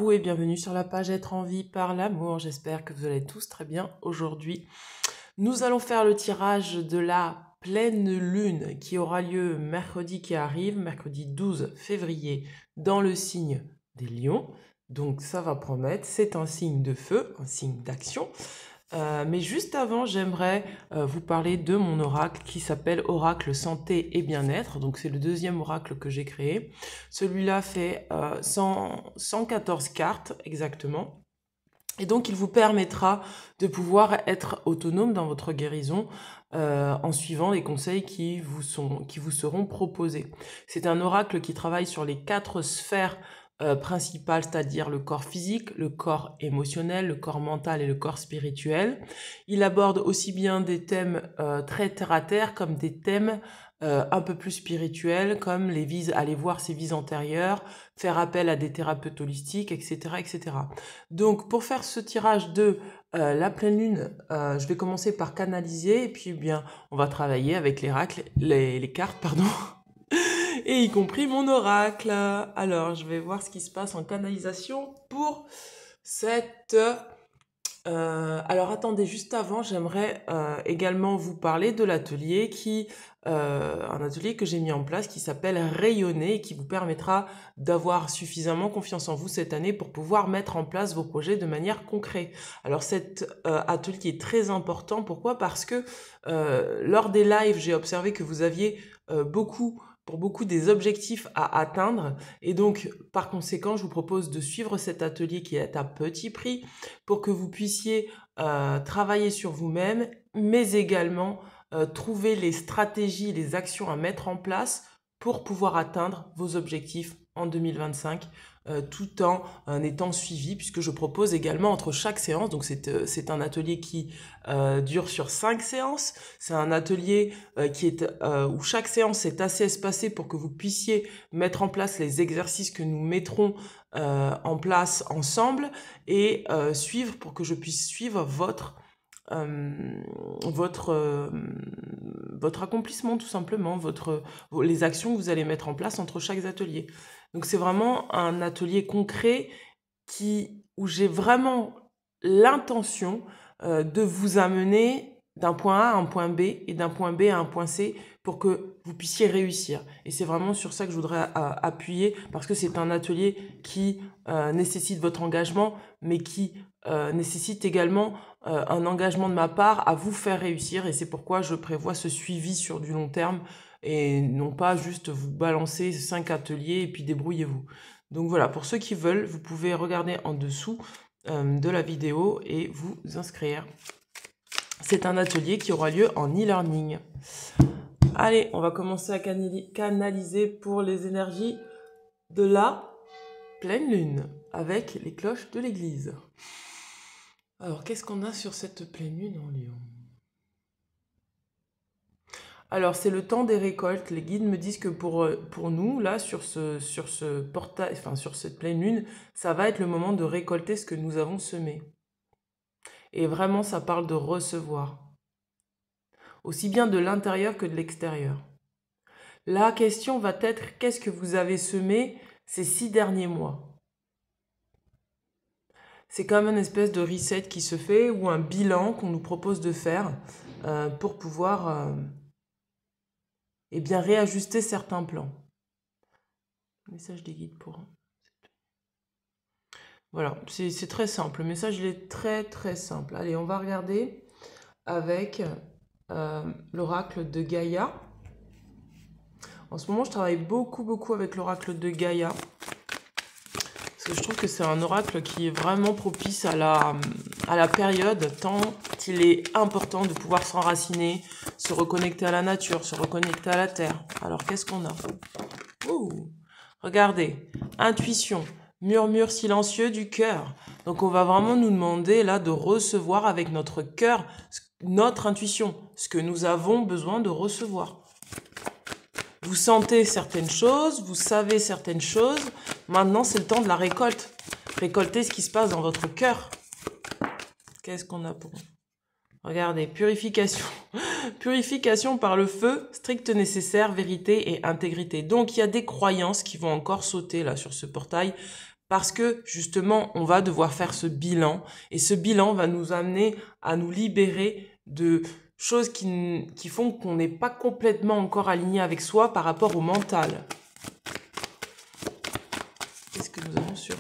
vous et bienvenue sur la page Être en vie par l'amour. J'espère que vous allez tous très bien aujourd'hui. Nous allons faire le tirage de la pleine lune qui aura lieu mercredi qui arrive, mercredi 12 février, dans le signe des lions. Donc ça va promettre, c'est un signe de feu, un signe d'action. Mais juste avant, j'aimerais vous parler de mon oracle qui s'appelle Oracle Santé et Bien-être. Donc c'est le deuxième oracle que j'ai créé. Celui-là fait 114 cartes exactement. Et donc il vous permettra de pouvoir être autonome dans votre guérison en suivant les conseils qui vous seront proposés. C'est un oracle qui travaille sur les 4 sphères principal, c'est-à-dire le corps physique, le corps émotionnel, le corps mental et le corps spirituel. Il aborde aussi bien des thèmes très terre-à-terre comme des thèmes un peu plus spirituels comme aller voir ses vies antérieures, faire appel à des thérapeutes holistiques, etc. etc. Donc pour faire ce tirage de la pleine lune, je vais commencer par canaliser et puis bien on va travailler avec les cartes, pardon. Et y compris mon oracle. Alors, je vais voir ce qui se passe en canalisation pour cette... alors, attendez, juste avant, j'aimerais également vous parler de l'atelier un atelier que j'ai mis en place qui s'appelle Rayonner et qui vous permettra d'avoir suffisamment confiance en vous cette année pour pouvoir mettre en place vos projets de manière concrète. Alors, cet atelier est très important. Pourquoi ? Parce que lors des lives, j'ai observé que vous aviez pour beaucoup des objectifs à atteindre et donc par conséquent je vous propose de suivre cet atelier qui est à petit prix pour que vous puissiez travailler sur vous-même mais également trouver les stratégies, les actions à mettre en place pour pouvoir atteindre vos objectifs en 2025 tout en étant suivi puisque je propose également entre chaque séance, donc c'est un atelier qui dure sur 5 séances, c'est un atelier où chaque séance est assez espacée pour que vous puissiez mettre en place les exercices que nous mettrons en place ensemble et suivre pour que je puisse suivre votre accomplissement tout simplement, les actions que vous allez mettre en place entre chaque atelier. Donc c'est vraiment un atelier concret où j'ai vraiment l'intention de vous amener d'un point A à un point B et d'un point B à un point C pour que vous puissiez réussir. Et c'est vraiment sur ça que je voudrais appuyer parce que c'est un atelier qui nécessite votre engagement mais qui nécessite également un engagement de ma part à vous faire réussir et c'est pourquoi je prévois ce suivi sur du long terme et non pas juste vous balancer 5 ateliers et puis débrouillez-vous. Donc voilà, pour ceux qui veulent, vous pouvez regarder en dessous de la vidéo et vous inscrire. C'est un atelier qui aura lieu en e-learning. Allez, on va commencer à canaliser pour les énergies de la pleine lune avec les cloches de l'église. Alors, qu'est-ce qu'on a sur cette pleine lune en Lion ? Alors, c'est le temps des récoltes. Les guides me disent que pour nous, là, sur ce portail, enfin, sur cette pleine lune, ça va être le moment de récolter ce que nous avons semé. Et vraiment, ça parle de recevoir. Aussi bien de l'intérieur que de l'extérieur. La question va être, qu'est-ce que vous avez semé ces 6 derniers mois ? C'est comme une espèce de reset qui se fait ou un bilan qu'on nous propose de faire pour pouvoir... et bien réajuster certains plans. Message des guides pour... Voilà, c'est très simple. Le message, il est très très simple. Allez, on va regarder avec l'oracle de Gaïa. En ce moment, je travaille beaucoup avec l'oracle de Gaïa. Parce que je trouve que c'est un oracle qui est vraiment propice à la période, tant il est important de pouvoir s'enraciner, se reconnecter à la nature, se reconnecter à la terre. Alors, qu'est-ce qu'on a ? Regardez, intuition, murmure silencieux du cœur. Donc, on va vraiment nous demander là de recevoir avec notre cœur, notre intuition, ce que nous avons besoin de recevoir. Vous sentez certaines choses, vous savez certaines choses. Maintenant, c'est le temps de la récolte. Récoltez ce qui se passe dans votre cœur. Qu'est-ce qu'on a pour... Regardez, purification. Purification par le feu, strict nécessaire, vérité et intégrité. Donc, il y a des croyances qui vont encore sauter là sur ce portail parce que justement, on va devoir faire ce bilan et ce bilan va nous amener à nous libérer de choses qui font qu'on n'est pas complètement encore aligné avec soi par rapport au mental. Qu'est-ce que nous avons sur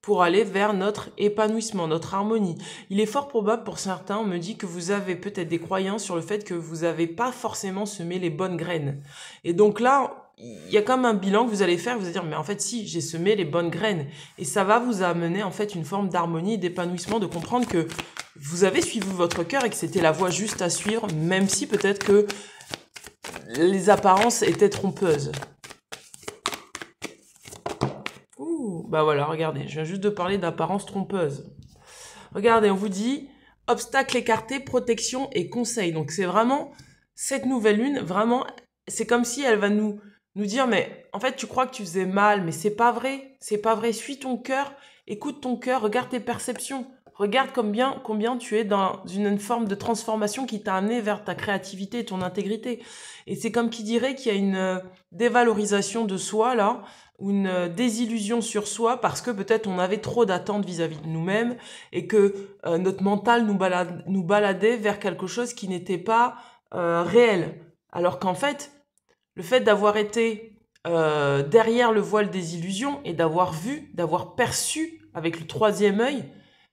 pour aller vers notre épanouissement, notre harmonie. Il est fort probable pour certains, on me dit que vous avez peut-être des croyances sur le fait que vous n'avez pas forcément semé les bonnes graines. Et donc là, il y a comme un bilan que vous allez faire, vous allez dire, mais en fait, si, j'ai semé les bonnes graines. Et ça va vous amener en fait une forme d'harmonie, d'épanouissement, de comprendre que vous avez suivi votre cœur et que c'était la voie juste à suivre, même si peut-être que les apparences étaient trompeuses. Bah voilà, regardez, je viens juste de parler d'apparence trompeuse. Regardez, on vous dit obstacle écarté, protection et conseil. Donc c'est vraiment cette nouvelle lune, vraiment, c'est comme si elle va nous dire, mais en fait tu crois que tu faisais mal, mais c'est pas vrai, c'est pas vrai. Suis ton cœur, écoute ton cœur, regarde tes perceptions. Regarde combien tu es dans une forme de transformation qui t'a amené vers ta créativité et ton intégrité. Et c'est comme qui dirait qu'il y a une dévalorisation de soi là, ou une désillusion sur soi parce que peut-être on avait trop d'attentes vis-à-vis de nous-mêmes et que notre mental nous baladait vers quelque chose qui n'était pas réel. Alors qu'en fait, le fait d'avoir été derrière le voile des illusions et d'avoir vu, d'avoir perçu avec le troisième œil,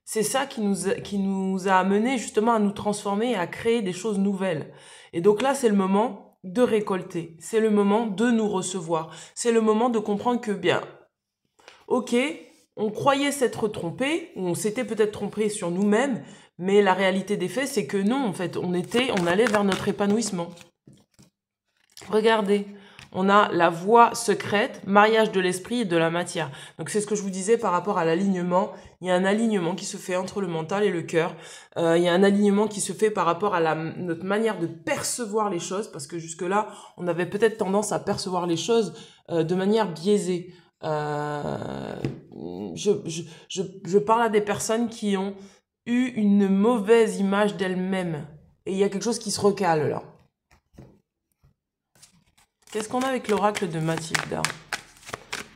c'est ça qui nous a amené justement à nous transformer et à créer des choses nouvelles. Et donc là, c'est le moment de récolter. C'est le moment de nous recevoir. C'est le moment de comprendre que, bien, ok, on croyait s'être trompé, ou on s'était peut-être trompé sur nous-mêmes, mais la réalité des faits, c'est que non, en fait, on allait vers notre épanouissement. Regardez. On a la voie secrète, mariage de l'esprit et de la matière. Donc c'est ce que je vous disais par rapport à l'alignement. Il y a un alignement qui se fait entre le mental et le cœur. Il y a un alignement qui se fait par rapport à notre manière de percevoir les choses, parce que jusque-là, on avait peut-être tendance à percevoir les choses de manière biaisée. Je parle à des personnes qui ont eu une mauvaise image d'elles-mêmes. Et il y a quelque chose qui se recale là. Qu'est-ce qu'on a avec l'oracle de Mathilda?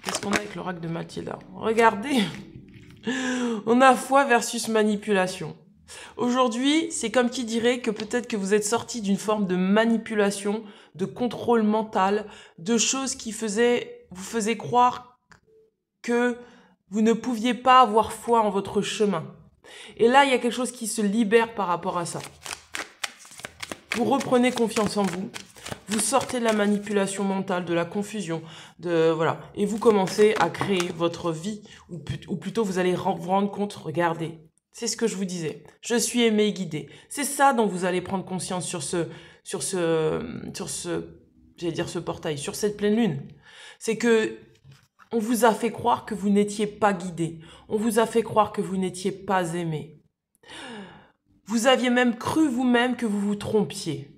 Qu'est-ce qu'on a avec l'oracle de Mathilda? Regardez, on a foi versus manipulation. Aujourd'hui, c'est comme qui dirait que peut-être que vous êtes sorti d'une forme de manipulation, de contrôle mental, de choses qui vous faisaient croire que vous ne pouviez pas avoir foi en votre chemin. Et là, il y a quelque chose qui se libère par rapport à ça. Vous reprenez confiance en vous. Vous sortez de la manipulation mentale, de la confusion, voilà, et vous commencez à créer votre vie, ou plutôt vous allez vous rendre compte, regardez, c'est ce que je vous disais, je suis aimé et guidé. C'est ça dont vous allez prendre conscience sur j'allais dire ce portail, sur cette pleine lune. C'est que on vous a fait croire que vous n'étiez pas guidé, on vous a fait croire que vous n'étiez pas aimé. Vous aviez même cru vous-même que vous vous trompiez.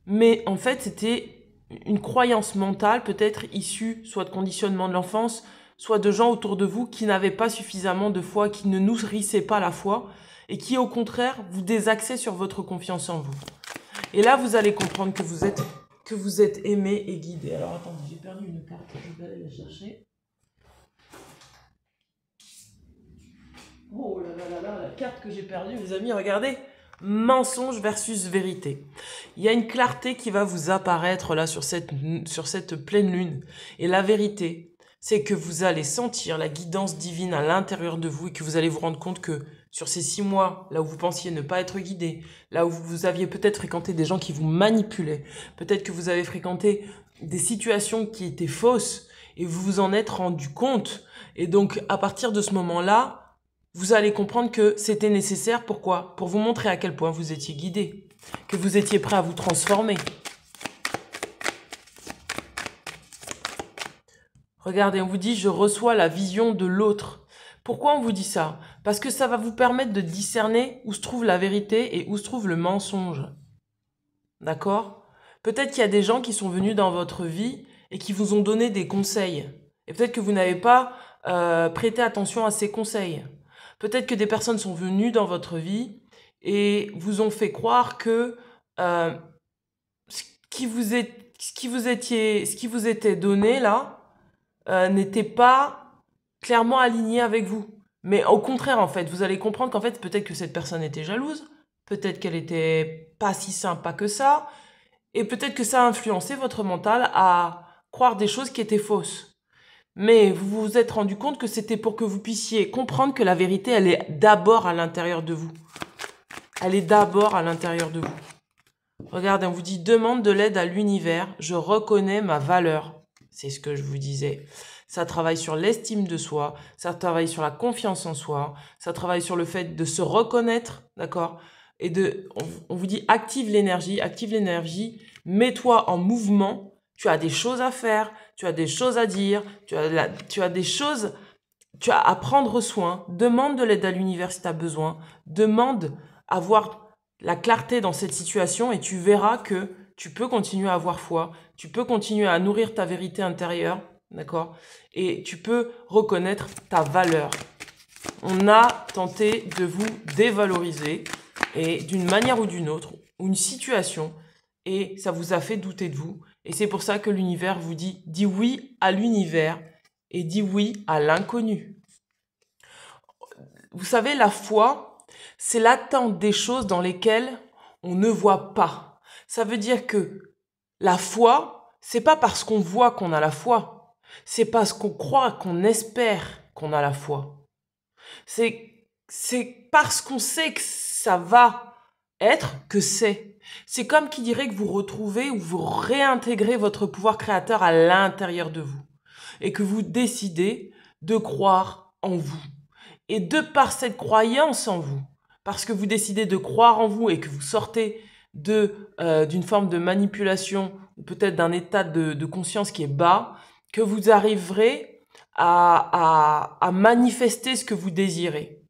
Mais en fait, c'était une croyance mentale, peut-être issue soit de conditionnement de l'enfance, soit de gens autour de vous qui n'avaient pas suffisamment de foi, qui ne nourrissaient pas la foi, et qui, au contraire, vous désaxaient sur votre confiance en vous. Et là, vous allez comprendre que vous êtes aimé et guidé. Alors, attendez, j'ai perdu une carte, je vais aller la chercher. Oh là là là là, la carte que j'ai perdue, mes amis, regardez. Mensonge versus vérité. Il y a une clarté qui va vous apparaître là sur cette pleine lune. Et la vérité, c'est que vous allez sentir la guidance divine à l'intérieur de vous et que vous allez vous rendre compte que sur ces 6 mois, là où vous pensiez ne pas être guidé, là où vous aviez peut-être fréquenté des gens qui vous manipulaient, peut-être que vous avez fréquenté des situations qui étaient fausses et vous vous en êtes rendu compte. Et donc, à partir de ce moment-là, vous allez comprendre que c'était nécessaire. Pourquoi? Pour vous montrer à quel point vous étiez guidé, que vous étiez prêt à vous transformer. Regardez, on vous dit « je reçois la vision de l'autre ». Pourquoi on vous dit ça? Parce que ça va vous permettre de discerner où se trouve la vérité et où se trouve le mensonge. D'accord? Peut-être qu'il y a des gens qui sont venus dans votre vie et qui vous ont donné des conseils. Et peut-être que vous n'avez pas prêté attention à ces conseils. Peut-être que des personnes sont venues dans votre vie et vous ont fait croire que ce qui vous était donné là n'était pas clairement aligné avec vous. Mais au contraire, en fait, vous allez comprendre qu'en fait, peut-être que cette personne était jalouse, peut-être qu'elle était pas si sympa que ça, et peut-être que ça a influencé votre mental à croire des choses qui étaient fausses. Mais vous vous êtes rendu compte que c'était pour que vous puissiez comprendre que la vérité, elle est d'abord à l'intérieur de vous. Elle est d'abord à l'intérieur de vous. Regardez, on vous dit « Demande de l'aide à l'univers, je reconnais ma valeur ». C'est ce que je vous disais. Ça travaille sur l'estime de soi, ça travaille sur la confiance en soi, ça travaille sur le fait de se reconnaître, d'accord? Et on vous dit active l'énergie, mets-toi en mouvement, tu as des choses à faire, tu as des choses à dire, tu as des choses, tu as à prendre soin, demande de l'aide à l'univers si tu as besoin, demande à voir la clarté dans cette situation et tu verras que tu peux continuer à avoir foi, tu peux continuer à nourrir ta vérité intérieure, d'accord? Et tu peux reconnaître ta valeur. On a tenté de vous dévaloriser et d'une manière ou d'une autre, une situation, et ça vous a fait douter de vous. Et c'est pour ça que l'univers vous dit « dis oui à l'univers et dis oui à l'inconnu ». Vous savez, la foi, c'est l'attente des choses dans lesquelles on ne voit pas. Ça veut dire que la foi, c'est pas parce qu'on voit qu'on a la foi. C'est parce qu'on croit, qu'on espère qu'on a la foi. C'est parce qu'on sait que ça va être que c'est. C'est comme qui dirait que vous retrouvez ou vous réintégrez votre pouvoir créateur à l'intérieur de vous. Et que vous décidez de croire en vous. Et de par cette croyance en vous, parce que vous décidez de croire en vous et que vous sortez d'une forme de manipulation ou peut-être d'un état de conscience qui est bas, que vous arriverez à manifester ce que vous désirez.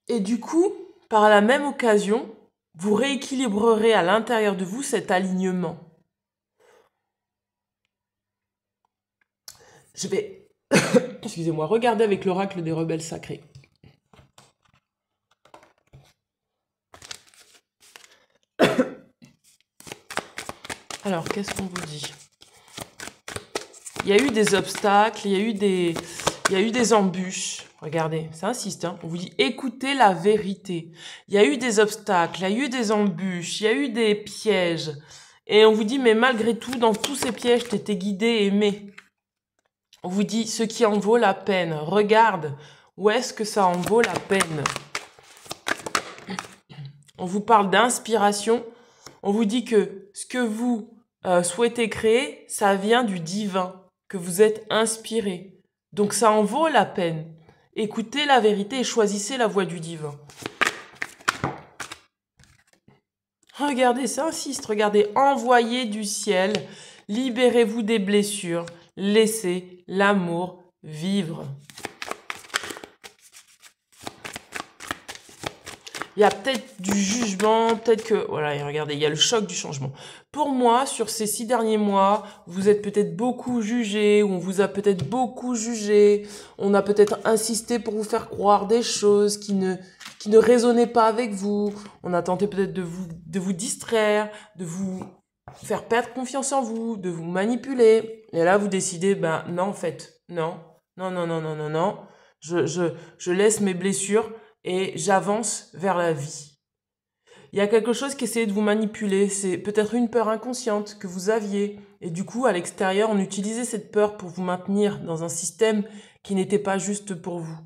Et du coup, par la même occasion, vous rééquilibrerez à l'intérieur de vous cet alignement. Je vais, excusez-moi, regarder avec l'oracle des rebelles sacrés. Alors, qu'est-ce qu'on vous dit? Il y a eu des obstacles, il y a eu des embûches. Regardez, ça insiste, hein. On vous dit écoutez la vérité. Il y a eu des obstacles, il y a eu des embûches, il y a eu des pièges. Et on vous dit, mais malgré tout, dans tous ces pièges, tu étais guidé, aimé. On vous dit, ce qui en vaut la peine. Regarde, où est-ce que ça en vaut la peine? On vous parle d'inspiration. On vous dit que ce que vous souhaitez créer, ça vient du divin, que vous êtes inspiré. Donc ça en vaut la peine. Écoutez la vérité et choisissez la voie du divin. Regardez, ça insiste. Regardez, envoyez du ciel, libérez-vous des blessures, laissez l'amour vivre. Il y a peut-être du jugement, peut-être que... Voilà, et regardez, il y a le choc du changement. Pour moi, sur ces 6 derniers mois, vous êtes peut-être beaucoup jugé, ou on vous a peut-être beaucoup jugé, on a peut-être insisté pour vous faire croire des choses qui ne résonnaient pas avec vous, on a tenté peut-être de vous distraire, de vous faire perdre confiance en vous, de vous manipuler. Et là, vous décidez, ben non, en fait, non, non, non, non, non, non, non, je laisse mes blessures et j'avance vers la vie. Il y a quelque chose qui essayait de vous manipuler, c'est peut-être une peur inconsciente que vous aviez. Et du coup, à l'extérieur, on utilisait cette peur pour vous maintenir dans un système qui n'était pas juste pour vous.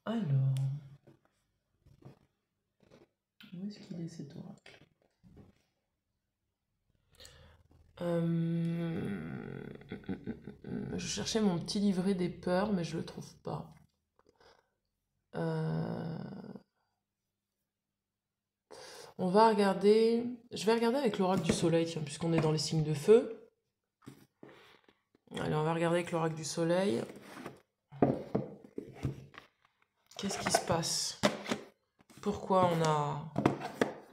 Alors, où est-ce qu'il est cet oracle? Je cherchais mon petit livret des peurs, mais je le trouve pas. On va regarder... Je vais regarder avec l'oracle du soleil, tiens, puisqu'on est dans les signes de feu. Allez, on va regarder avec l'oracle du soleil. Qu'est-ce qui se passe? Pourquoi on a...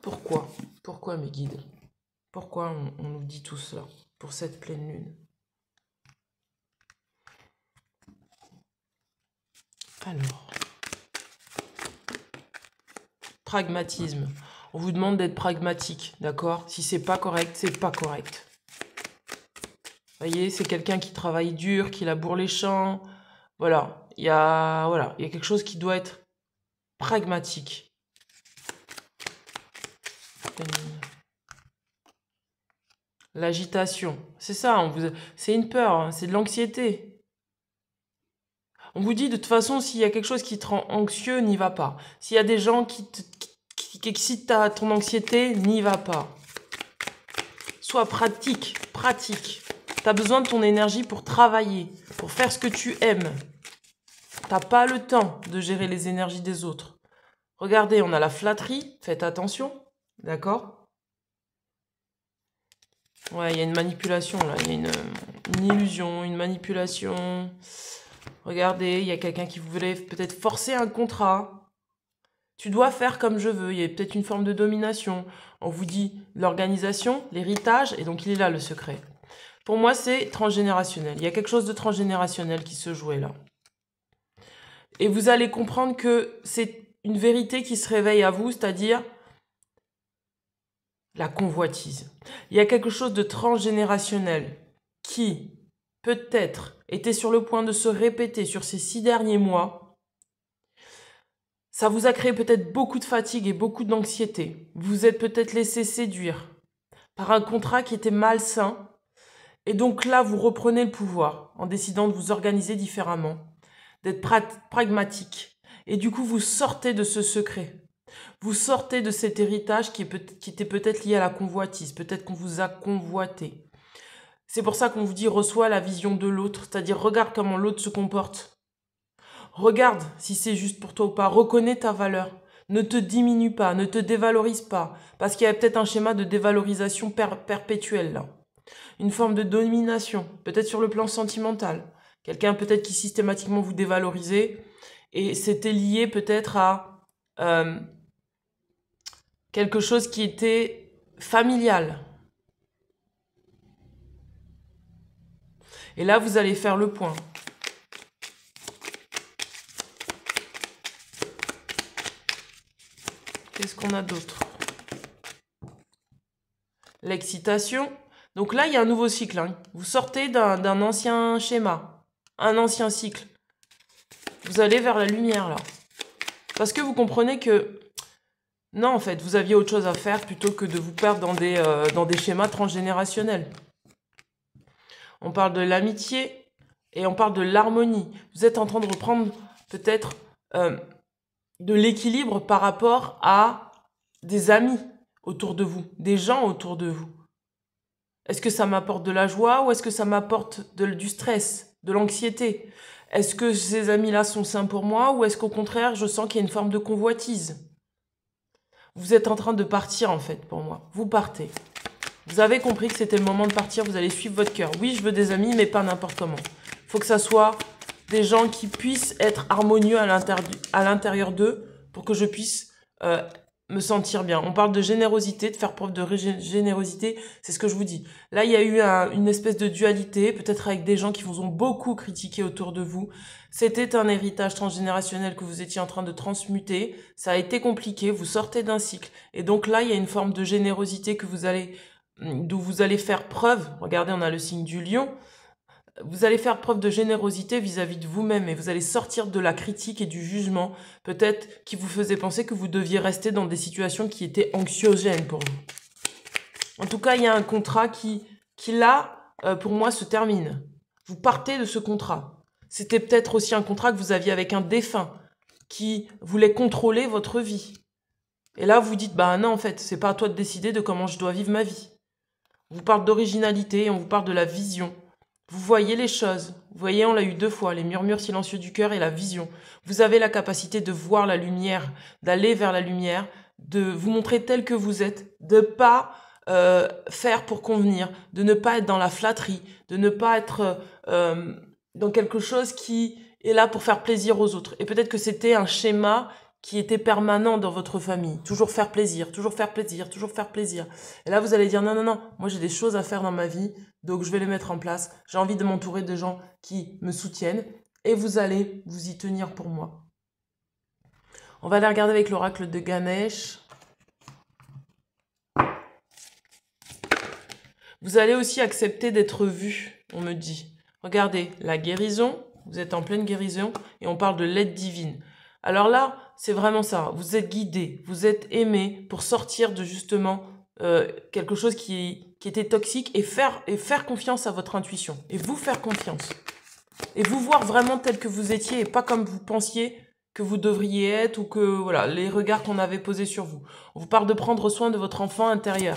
Pourquoi mes guides? Pourquoi on nous dit tout cela pour cette pleine lune? Alors... Pragmatisme. On vous demande d'être pragmatique, d'accord? Si c'est pas correct, c'est pas correct. Vous voyez, c'est quelqu'un qui travaille dur, qui laboure les champs. Voilà, il y a quelque chose qui doit être pragmatique. L'agitation, c'est ça, c'est une peur, hein, c'est de l'anxiété. On vous dit de toute façon, s'il y a quelque chose qui te rend anxieux, n'y va pas. S'il y a des gens qui excitent ton anxiété, n'y va pas. Sois pratique. Tu as besoin de ton énergie pour travailler, pour faire ce que tu aimes. T'as pas le temps de gérer les énergies des autres. Regardez, on a la flatterie, faites attention, d'accord? Ouais, il y a une manipulation là, il y a une illusion, une manipulation. Regardez, il y a quelqu'un qui voulait peut-être forcer un contrat. Tu dois faire comme je veux, il y a peut-être une forme de domination. On vous dit l'organisation, l'héritage, et donc il est là le secret. Pour moi, c'est transgénérationnel. Il y a quelque chose de transgénérationnel qui se jouait là. Et vous allez comprendre que c'est une vérité qui se réveille à vous, c'est-à-dire la convoitise. Il y a quelque chose de transgénérationnel qui, peut-être, était sur le point de se répéter sur ces 6 derniers mois. Ça vous a créé peut-être beaucoup de fatigue et beaucoup d'anxiété. Vous êtes peut-être laissé séduire par un contrat qui était malsain. Et donc là, vous reprenez le pouvoir en décidant de vous organiser différemment, d'être pragmatique. Et du coup, vous sortez de ce secret. Vous sortez de cet héritage qui était peut-être lié à la convoitise. Peut-être qu'on vous a convoité. C'est pour ça qu'on vous dit reçois la vision de l'autre. C'est-à-dire regarde comment l'autre se comporte. Regarde si c'est juste pour toi ou pas. Reconnais ta valeur. Ne te diminue pas, ne te dévalorise pas. Parce qu'il y a peut-être un schéma de dévalorisation perpétuelle là. Une forme de domination, peut-être sur le plan sentimental. Quelqu'un peut-être qui systématiquement vous dévalorisait. Et c'était lié peut-être à quelque chose qui était familial. Et là, vous allez faire le point. Qu'est-ce qu'on a d'autre? L'excitation. Donc là, il y a un nouveau cycle. Hein. Vous sortez d'un ancien schéma, un ancien cycle. Vous allez vers la lumière, là. Parce que vous comprenez que, non, en fait, vous aviez autre chose à faire plutôt que de vous perdre dans des schémas transgénérationnels. On parle de l'amitié et on parle de l'harmonie. Vous êtes en train de reprendre peut-être de l'équilibre par rapport à des amis autour de vous, des gens autour de vous. Est-ce que ça m'apporte de la joie ou est-ce que ça m'apporte du stress, de l'anxiété? Est-ce que ces amis-là sont sains pour moi ou est-ce qu'au contraire, je sens qu'il y a une forme de convoitise? Vous êtes en train de partir en fait pour moi. Vous partez. Vous avez compris que c'était le moment de partir, vous allez suivre votre cœur. Oui, je veux des amis, mais pas n'importe comment. Il faut que ça soit des gens qui puissent être harmonieux à l'intérieur d'eux pour que je puisse me sentir bien. On parle de générosité, de faire preuve de générosité, c'est ce que je vous dis. Là, il y a eu une espèce de dualité, peut-être avec des gens qui vous ont beaucoup critiqué autour de vous. C'était un héritage transgénérationnel que vous étiez en train de transmuter. Ça a été compliqué, vous sortez d'un cycle. Et donc là, il y a une forme de générosité d'où vous allez faire preuve. Regardez, on a le signe du lion. Vous allez faire preuve de générosité vis-à-vis de vous-même et vous allez sortir de la critique et du jugement, peut-être qui vous faisait penser que vous deviez rester dans des situations qui étaient anxiogènes pour vous. En tout cas, il y a un contrat qui là, pour moi, se termine. Vous partez de ce contrat. C'était peut-être aussi un contrat que vous aviez avec un défunt qui voulait contrôler votre vie. Et là, vous dites, bah non, en fait, c'est pas à toi de décider de comment je dois vivre ma vie. On vous parle d'originalité, on vous parle de la vision. Vous voyez les choses. Vous voyez, on l'a eu 2 fois, les murmures silencieux du cœur et la vision. Vous avez la capacité de voir la lumière, d'aller vers la lumière, de vous montrer tel que vous êtes, de pas faire pour convenir, de ne pas être dans la flatterie, de ne pas être dans quelque chose qui est là pour faire plaisir aux autres. Et peut-être que c'était un schéma qui était permanent dans votre famille. Toujours faire plaisir, toujours faire plaisir, toujours faire plaisir. Et là, vous allez dire, non, non, non, moi j'ai des choses à faire dans ma vie, donc je vais les mettre en place. J'ai envie de m'entourer de gens qui me soutiennent et vous allez vous y tenir pour moi. On va aller regarder avec l'oracle de Ganesh. Vous allez aussi accepter d'être vu, on me dit. Regardez, la guérison, vous êtes en pleine guérison et on parle de l'aide divine. Alors là, c'est vraiment ça. Vous êtes guidé, vous êtes aimé pour sortir de justement quelque chose qui était toxique et faire confiance à votre intuition. Et vous faire confiance. Et vous voir vraiment tel que vous étiez et pas comme vous pensiez que vous devriez être ou que, voilà, les regards qu'on avait posés sur vous. On vous parle de prendre soin de votre enfant intérieur.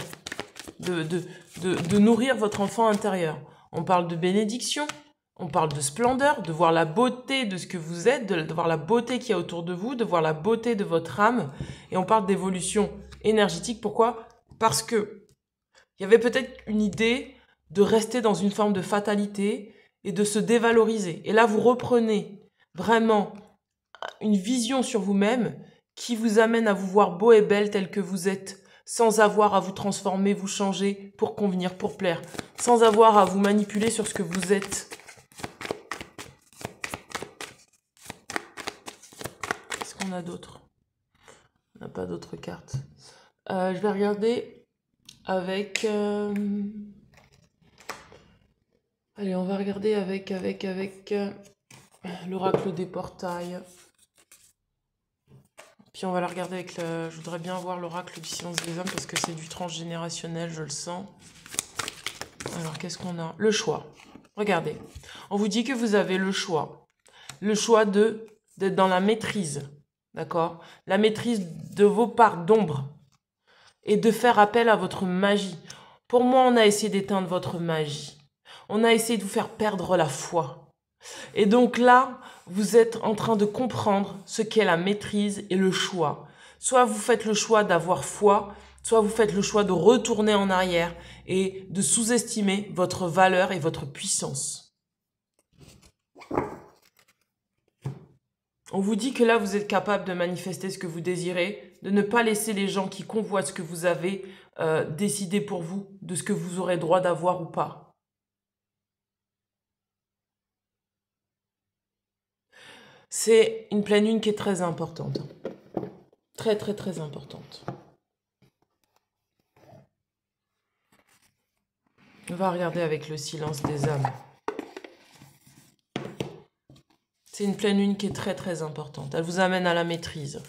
De nourrir votre enfant intérieur. On parle de bénédiction, on parle de splendeur, de voir la beauté de ce que vous êtes, de voir la beauté qu'il y a autour de vous, de voir la beauté de votre âme. Et on parle d'évolution énergétique. Pourquoi? Parce que il y avait peut-être une idée de rester dans une forme de fatalité et de se dévaloriser. Et là, vous reprenez vraiment une vision sur vous-même qui vous amène à vous voir beau et belle tel que vous êtes, sans avoir à vous transformer, vous changer pour convenir, pour plaire, sans avoir à vous manipuler sur ce que vous êtes. Qu'est-ce qu'on a d'autre? On n'a pas d'autres cartes. Je vais regarder avec... Allez, on va regarder avec l'oracle des portails. Puis on va la regarder avec le... Je voudrais bien voir l'oracle du silence des hommes parce que c'est du transgénérationnel, je le sens. Alors, qu'est-ce qu'on a? Le choix. Regardez. On vous dit que vous avez le choix. Le choix d'être dans la maîtrise. D'accord? La maîtrise de vos parts d'ombre. Et de faire appel à votre magie. Pour moi, on a essayé d'éteindre votre magie. On a essayé de vous faire perdre la foi. Et donc là, vous êtes en train de comprendre ce qu'est la maîtrise et le choix. Soit vous faites le choix d'avoir foi, soit vous faites le choix de retourner en arrière et de sous-estimer votre valeur et votre puissance. On vous dit que là, vous êtes capable de manifester ce que vous désirez, de ne pas laisser les gens qui convoitent ce que vous avez décider pour vous de ce que vous aurez droit d'avoir ou pas. C'est une pleine lune qui est très importante. Très, très, très importante. On va regarder avec le silence des âmes. C'est une pleine lune qui est très, très importante. Elle vous amène à la maîtrise.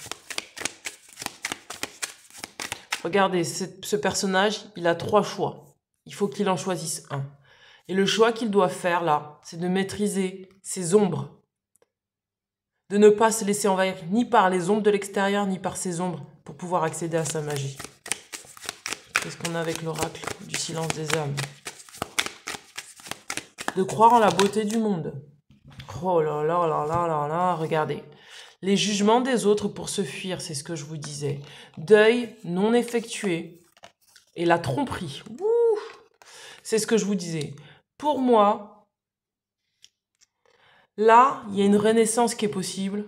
Regardez, ce personnage, il a 3 choix. Il faut qu'il en choisisse un. Et le choix qu'il doit faire, là, c'est de maîtriser ses ombres. De ne pas se laisser envahir ni par les ombres de l'extérieur, ni par ses ombres, pour pouvoir accéder à sa magie. Qu'est-ce qu'on a avec l'oracle du silence des âmes? De croire en la beauté du monde. Oh là là là là là là, regardez. Les jugements des autres pour se fuir, c'est ce que je vous disais. Deuil non effectué et la tromperie. C'est ce que je vous disais. Pour moi... Là, il y a une renaissance qui est possible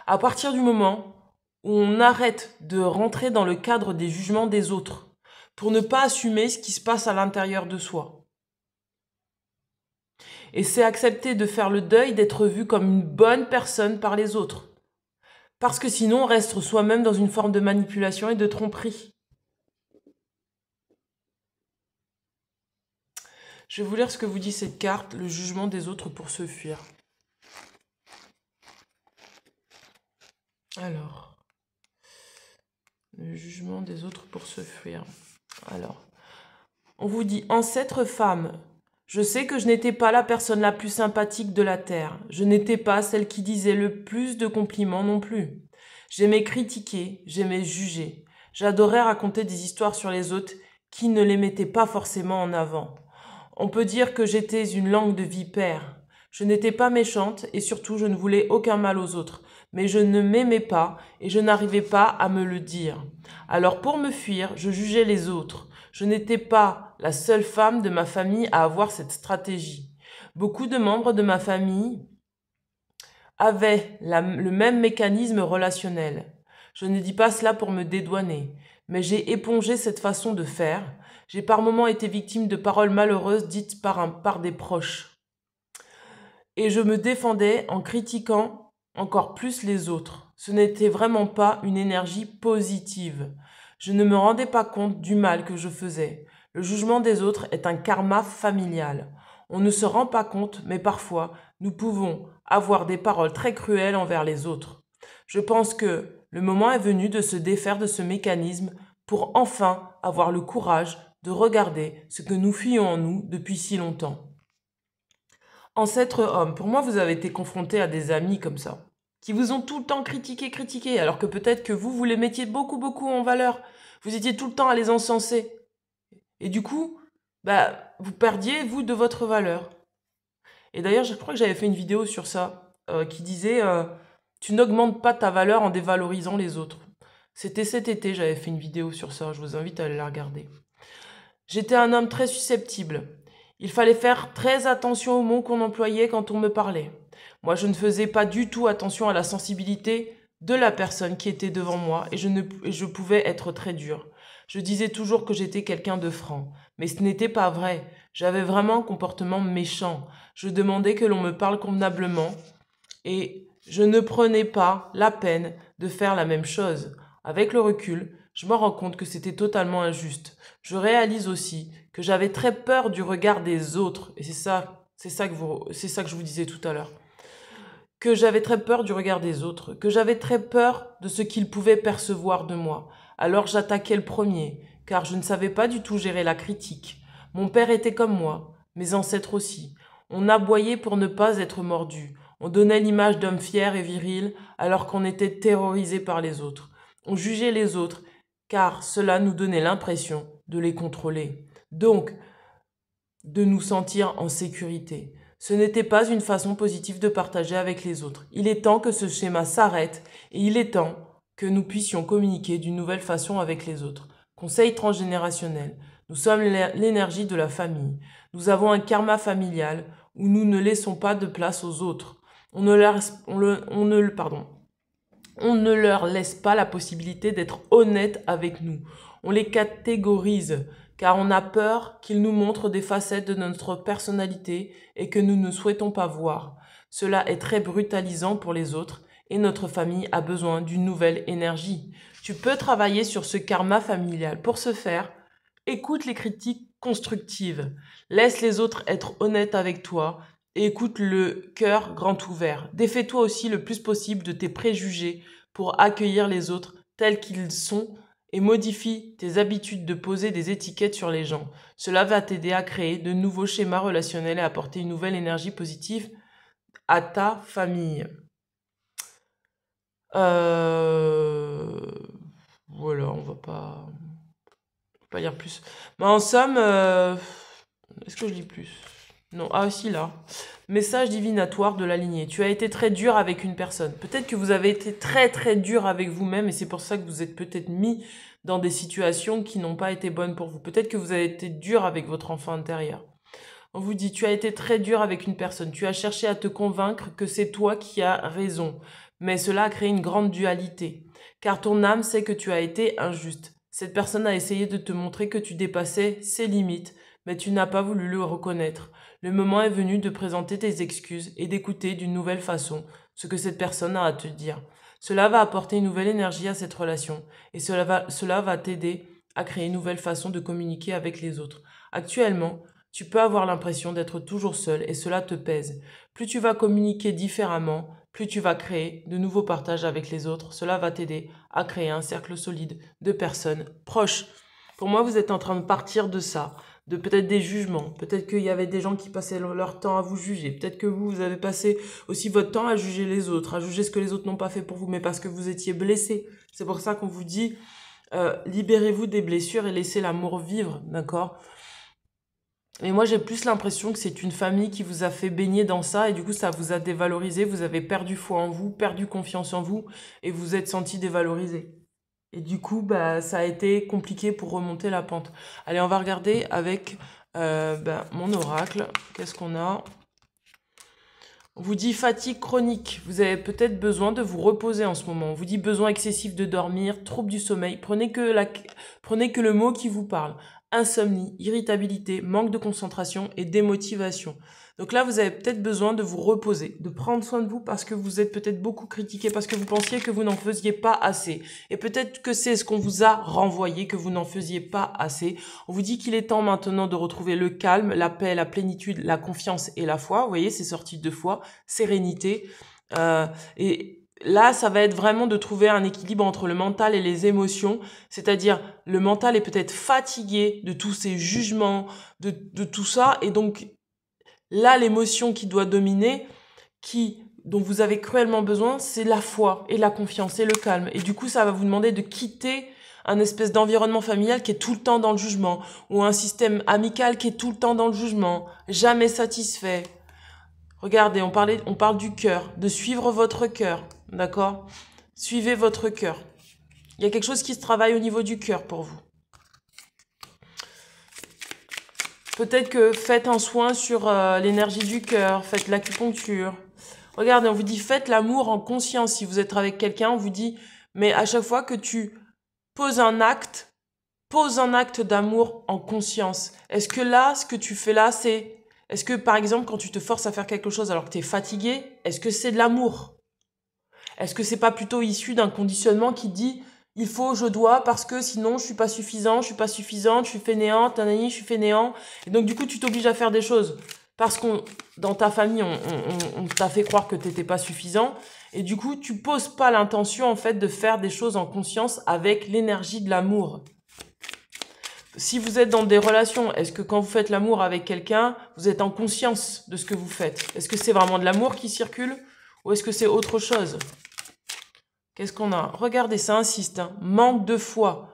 à partir du moment où on arrête de rentrer dans le cadre des jugements des autres pour ne pas assumer ce qui se passe à l'intérieur de soi. Et c'est accepter de faire le deuil d'être vu comme une bonne personne par les autres. Parce que sinon, on reste soi-même dans une forme de manipulation et de tromperie. Je vais vous lire ce que vous dit cette carte, le jugement des autres pour se fuir. Alors, le jugement des autres pour se fuir. Alors, on vous dit, ancêtre femme, je sais que je n'étais pas la personne la plus sympathique de la terre. Je n'étais pas celle qui disait le plus de compliments non plus. J'aimais critiquer, j'aimais juger. J'adorais raconter des histoires sur les autres qui ne les mettaient pas forcément en avant. On peut dire que j'étais une langue de vipère. Je n'étais pas méchante et surtout je ne voulais aucun mal aux autres. Mais je ne m'aimais pas et je n'arrivais pas à me le dire. Alors pour me fuir, je jugeais les autres. Je n'étais pas la seule femme de ma famille à avoir cette stratégie. Beaucoup de membres de ma famille avaient le même mécanisme relationnel. Je ne dis pas cela pour me dédouaner, mais j'ai épongé cette façon de faire. J'ai par moments été victime de paroles malheureuses dites par des proches. Et je me défendais en critiquant encore plus les autres. Ce n'était vraiment pas une énergie positive. Je ne me rendais pas compte du mal que je faisais. Le jugement des autres est un karma familial. On ne se rend pas compte, mais parfois, nous pouvons avoir des paroles très cruelles envers les autres. Je pense que le moment est venu de se défaire de ce mécanisme pour enfin avoir le courage de regarder ce que nous fuyons en nous depuis si longtemps. Ancêtre homme, pour moi, vous avez été confronté à des amis comme ça, qui vous ont tout le temps critiqué, alors que peut-être que vous les mettiez beaucoup, beaucoup en valeur. Vous étiez tout le temps à les encenser. Et du coup, vous perdiez, vous, de votre valeur. Et d'ailleurs, je crois que j'avais fait une vidéo sur ça, qui disait tu n'augmentes pas ta valeur en dévalorisant les autres. C'était cet été, j'avais fait une vidéo sur ça, je vous invite à aller la regarder. J'étais un homme très susceptible. Il fallait faire très attention aux mots qu'on employait quand on me parlait. Moi, je ne faisais pas du tout attention à la sensibilité de la personne qui était devant moi et je pouvais être très dur. Je disais toujours que j'étais quelqu'un de franc, mais ce n'était pas vrai. J'avais vraiment un comportement méchant. Je demandais que l'on me parle convenablement et je ne prenais pas la peine de faire la même chose. Avec le recul, je me rends compte que c'était totalement injuste. Je réalise aussi que j'avais très peur du regard des autres, et c'est ça que je vous disais tout à l'heure. Que j'avais très peur du regard des autres, que j'avais très peur de ce qu'ils pouvaient percevoir de moi. Alors j'attaquais le premier, car je ne savais pas du tout gérer la critique. Mon père était comme moi, mes ancêtres aussi. On aboyait pour ne pas être mordu. On donnait l'image d'homme fier et viril, alors qu'on était terrorisé par les autres. On jugeait les autres, car cela nous donnait l'impression de les contrôler. Donc, de nous sentir en sécurité. Ce n'était pas une façon positive de partager avec les autres. Il est temps que ce schéma s'arrête et il est temps que nous puissions communiquer d'une nouvelle façon avec les autres. Conseil transgénérationnel. Nous sommes l'énergie de la famille. Nous avons un karma familial où nous ne laissons pas de place aux autres. On ne leur laisse pas la possibilité d'être honnêtes avec nous. On les catégorise car on a peur qu'ils nous montrent des facettes de notre personnalité et que nous ne souhaitons pas voir. Cela est très brutalisant pour les autres et notre famille a besoin d'une nouvelle énergie. Tu peux travailler sur ce karma familial. Pour ce faire, écoute les critiques constructives. Laisse les autres être honnêtes avec toi et écoute le cœur grand ouvert. Défais-toi aussi le plus possible de tes préjugés pour accueillir les autres tels qu'ils sont et modifie tes habitudes de poser des étiquettes sur les gens. Cela va t'aider à créer de nouveaux schémas relationnels et apporter une nouvelle énergie positive à ta famille. Voilà, on va pas lire plus. Mais en somme, est-ce que je lis plus? Non, ah si là. Message divinatoire de la lignée. Tu as été très dur avec une personne. Peut-être que vous avez été très très dur avec vous-même et c'est pour ça que vous êtes peut-être mis dans des situations qui n'ont pas été bonnes pour vous. Peut-être que vous avez été dur avec votre enfant intérieur. On vous dit, tu as été très dur avec une personne. Tu as cherché à te convaincre que c'est toi qui as raison. Mais cela a créé une grande dualité. Car ton âme sait que tu as été injuste. Cette personne a essayé de te montrer que tu dépassais ses limites, mais tu n'as pas voulu le reconnaître. Le moment est venu de présenter tes excuses et d'écouter d'une nouvelle façon ce que cette personne a à te dire. Cela va apporter une nouvelle énergie à cette relation et cela va t'aider à créer une nouvelle façon de communiquer avec les autres. Actuellement, tu peux avoir l'impression d'être toujours seul et cela te pèse. Plus tu vas communiquer différemment, plus tu vas créer de nouveaux partages avec les autres. Cela va t'aider à créer un cercle solide de personnes proches. Pour moi, vous êtes en train de partir de ça, de peut-être des jugements. Peut-être qu'il y avait des gens qui passaient leur temps à vous juger. Peut-être que vous avez passé aussi votre temps à juger les autres, à juger ce que les autres n'ont pas fait pour vous, mais parce que vous étiez blessé. C'est pour ça qu'on vous dit, libérez-vous des blessures et laissez l'amour vivre, d'accord ? Et moi, j'ai plus l'impression que c'est une famille qui vous a fait baigner dans ça et du coup, ça vous a dévalorisé. Vous avez perdu foi en vous, perdu confiance en vous et vous êtes senti dévalorisé. Et du coup, ça a été compliqué pour remonter la pente. Allez, on va regarder avec mon oracle. Qu'est-ce qu'on a ? On vous dit fatigue chronique. Vous avez peut-être besoin de vous reposer en ce moment. On vous dit besoin excessif de dormir, trouble du sommeil. Prenez que le mot qui vous parle. Insomnie, irritabilité, manque de concentration et démotivation. Donc là, vous avez peut-être besoin de vous reposer, de prendre soin de vous parce que vous êtes peut-être beaucoup critiqué, parce que vous pensiez que vous n'en faisiez pas assez. Et peut-être que c'est ce qu'on vous a renvoyé, que vous n'en faisiez pas assez. On vous dit qu'il est temps maintenant de retrouver le calme, la paix, la plénitude, la confiance et la foi. Vous voyez, c'est sorti 2 fois. Sérénité. Et là, ça va être vraiment de trouver un équilibre entre le mental et les émotions. C'est-à-dire, le mental est peut-être fatigué de tous ces jugements, de tout ça. Et donc, là, l'émotion qui doit dominer, dont vous avez cruellement besoin, c'est la foi et la confiance et le calme. Et du coup, ça va vous demander de quitter un espèce d'environnement familial qui est tout le temps dans le jugement, ou un système amical qui est tout le temps dans le jugement, jamais satisfait. Regardez, on parle du cœur, de suivre votre cœur, d'accord? Suivez votre cœur. Il y a quelque chose qui se travaille au niveau du cœur pour vous. Peut-être que faites un soin sur l'énergie du cœur, faites l'acupuncture. Regardez, on vous dit faites l'amour en conscience. Si vous êtes avec quelqu'un, on vous dit, mais à chaque fois que tu pose un acte d'amour en conscience. Est-ce que là, ce que tu fais là, est-ce que par exemple, quand tu te forces à faire quelque chose alors que tu es fatigué, est-ce que c'est de l'amour? Est-ce que c'est pas plutôt issu d'un conditionnement qui dit il faut, je dois, parce que sinon je suis pas suffisant, je suis pas suffisante, je suis fainéante, je suis fainéant. Et donc du coup, tu t'obliges à faire des choses parce qu'on, dans ta famille, on t'a fait croire que t'étais pas suffisant. Et du coup, tu poses pas l'intention en fait de faire des choses en conscience avec l'énergie de l'amour. Si vous êtes dans des relations, est-ce que quand vous faites l'amour avec quelqu'un, vous êtes en conscience de ce que vous faites? Est-ce que c'est vraiment de l'amour qui circule ou est-ce que c'est autre chose? Qu'est-ce qu'on a? Regardez, ça insiste. Hein. Manque de foi,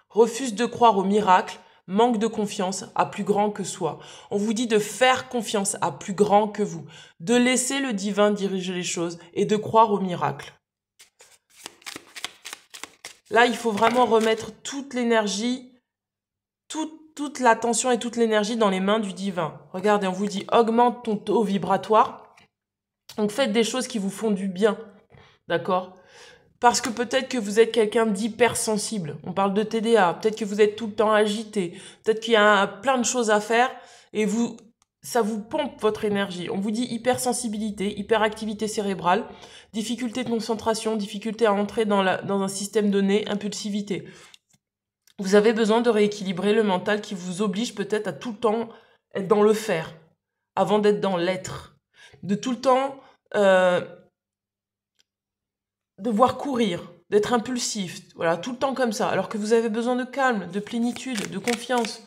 refuse de croire au miracle, manque de confiance à plus grand que soi. On vous dit de faire confiance à plus grand que vous, de laisser le divin diriger les choses et de croire au miracle. Là, il faut vraiment remettre toute l'énergie, toute l'attention et toute l'énergie dans les mains du divin. Regardez, on vous dit augmente ton taux vibratoire. Donc faites des choses qui vous font du bien. D'accord? Parce que peut-être que vous êtes quelqu'un d'hypersensible. On parle de TDA. Peut-être que vous êtes tout le temps agité. Peut-être qu'il y a plein de choses à faire et ça vous pompe votre énergie. On vous dit hypersensibilité, hyperactivité cérébrale, difficulté de concentration, difficulté à entrer dans un système donné, impulsivité. Vous avez besoin de rééquilibrer le mental qui vous oblige peut-être à tout le temps être dans le faire avant d'être dans l'être. De tout le temps devoir courir, d'être impulsif, voilà, tout le temps comme ça, alors que vous avez besoin de calme, de plénitude, de confiance.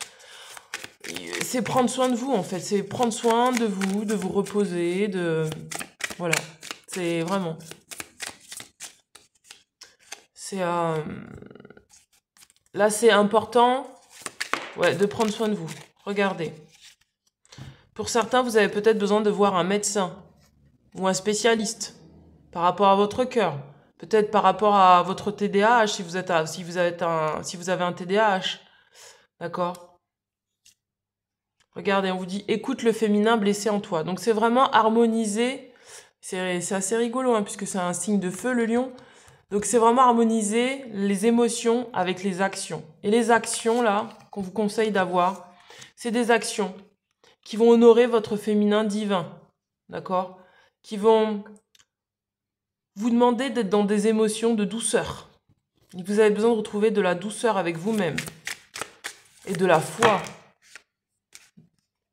C'est prendre soin de vous, en fait. C'est prendre soin de vous reposer, Voilà. C'est vraiment... Là, c'est important de prendre soin de vous. Regardez. Pour certains, vous avez peut-être besoin de voir un médecin ou un spécialiste par rapport à votre cœur. Peut-être par rapport à votre TDAH, si vous avez un TDAH. D'accord? Regardez, on vous dit « Écoute le féminin blessé en toi ». Donc, c'est vraiment harmoniser. C'est assez rigolo, hein, puisque c'est un signe de feu, le lion. Donc, c'est vraiment harmoniser les émotions avec les actions. Et les actions, là, qu'on vous conseille d'avoir, c'est des actions qui vont honorer votre féminin divin. D'accord? Qui vont vous demander d'être dans des émotions de douceur. Vous avez besoin de retrouver de la douceur avec vous-même. Et de la foi.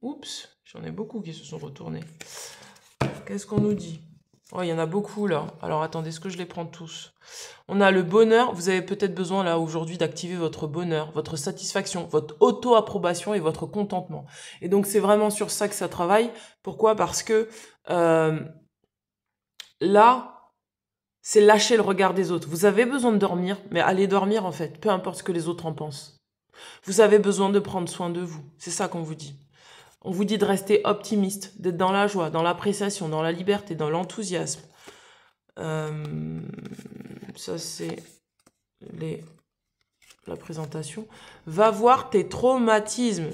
Oups, j'en ai beaucoup qui se sont retournés. Qu'est-ce qu'on nous dit? Oh, il y en a beaucoup là. Alors attendez, est-ce que je les prends tous? On a le bonheur. Vous avez peut-être besoin là aujourd'hui d'activer votre bonheur, votre satisfaction, votre auto-approbation et votre contentement. Et donc c'est vraiment sur ça que ça travaille. Pourquoi? Parce que là, c'est lâcher le regard des autres. Vous avez besoin de dormir, mais allez dormir en fait, peu importe ce que les autres en pensent. Vous avez besoin de prendre soin de vous. C'est ça qu'on vous dit. On vous dit de rester optimiste, d'être dans la joie, dans l'appréciation, dans la liberté, dans l'enthousiasme. Ça, c'est la présentation. Va voir tes traumatismes.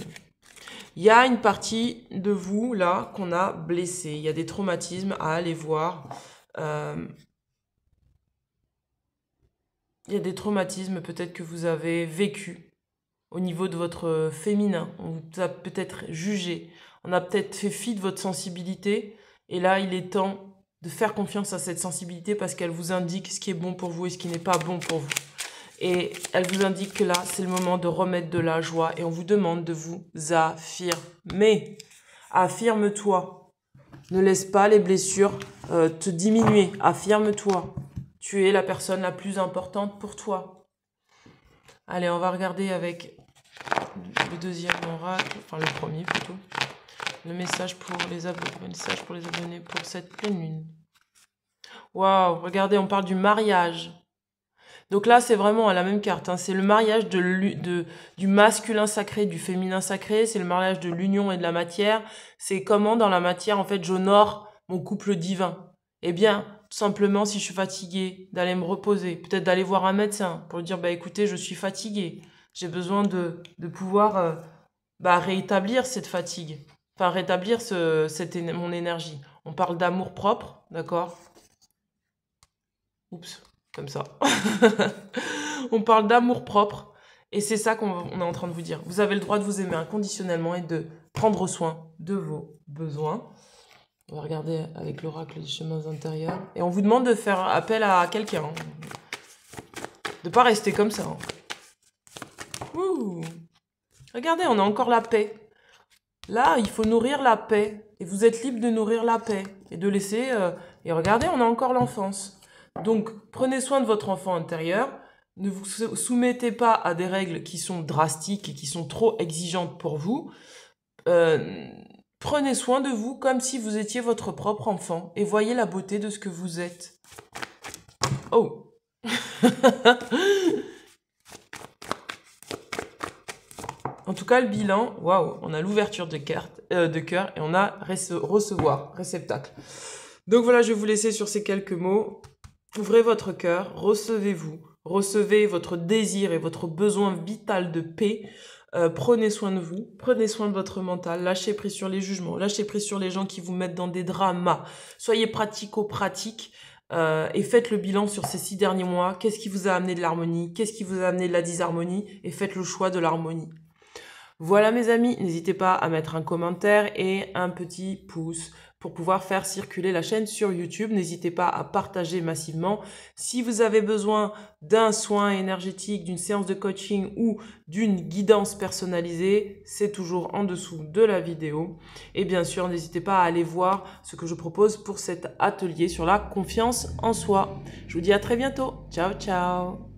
Il y a une partie de vous, là, qu'on a blessé. Il y a des traumatismes à aller voir. Il y a des traumatismes peut-être que vous avez vécu. au niveau de votre féminin. On vous a peut-être jugé, on a peut-être fait fi de votre sensibilité. Et là, il est temps de faire confiance à cette sensibilité parce qu'elle vous indique ce qui est bon pour vous et ce qui n'est pas bon pour vous. Et elle vous indique que là, c'est le moment de remettre de la joie et on vous demande de vous affirmer. Affirme-toi. Ne laisse pas les blessures te diminuer. Affirme-toi. Tu es la personne la plus importante pour toi. Allez, on va regarder avec le deuxième oracle, enfin le premier plutôt. Le message pour les abonnés pour cette pleine lune. Waouh, regardez, on parle du mariage. Donc là, c'est vraiment la même carte. Hein. C'est le mariage du masculin sacré, du féminin sacré. C'est le mariage de l'union et de la matière. C'est comment, dans la matière, en fait, j'honore mon couple divin. Eh bien, tout simplement, si je suis fatiguée, d'aller me reposer. Peut-être d'aller voir un médecin pour lui dire, bah écoutez, je suis fatiguée. J'ai besoin de pouvoir rétablir cette fatigue. Enfin, rétablir mon énergie. On parle d'amour propre, d'accord? Oups, comme ça. On parle d'amour propre. Et c'est ça qu'on est en train de vous dire. Vous avez le droit de vous aimer inconditionnellement et de prendre soin de vos besoins. On va regarder avec l'oracle des chemins intérieurs. Et on vous demande de faire appel à quelqu'un. Hein. De ne pas rester comme ça. Hein. Ouh. Regardez, on a encore la paix. Là, il faut nourrir la paix. Et vous êtes libre de nourrir la paix. Et de laisser... Et regardez, on a encore l'enfance. Donc, prenez soin de votre enfant intérieur. Ne vous soumettez pas à des règles qui sont drastiques et qui sont trop exigeantes pour vous. Prenez soin de vous comme si vous étiez votre propre enfant. Et voyez la beauté de ce que vous êtes. Oh. En tout cas, le bilan, waouh, on a l'ouverture de cœur et on a recevoir, réceptacle. Donc voilà, je vais vous laisser sur ces quelques mots. Ouvrez votre cœur, recevez-vous, recevez votre désir et votre besoin vital de paix. Prenez soin de vous, prenez soin de votre mental, lâchez prise sur les jugements, lâchez prise sur les gens qui vous mettent dans des dramas. Soyez pratico-pratique et faites le bilan sur ces 6 derniers mois. Qu'est-ce qui vous a amené de l'harmonie? Qu'est-ce qui vous a amené de la disharmonie? Et faites le choix de l'harmonie. Voilà mes amis, n'hésitez pas à mettre un commentaire et un petit pouce pour pouvoir faire circuler la chaîne sur YouTube. N'hésitez pas à partager massivement. Si vous avez besoin d'un soin énergétique, d'une séance de coaching ou d'une guidance personnalisée, c'est toujours en dessous de la vidéo. Et bien sûr, n'hésitez pas à aller voir ce que je propose pour cet atelier sur la confiance en soi. Je vous dis à très bientôt. Ciao, ciao.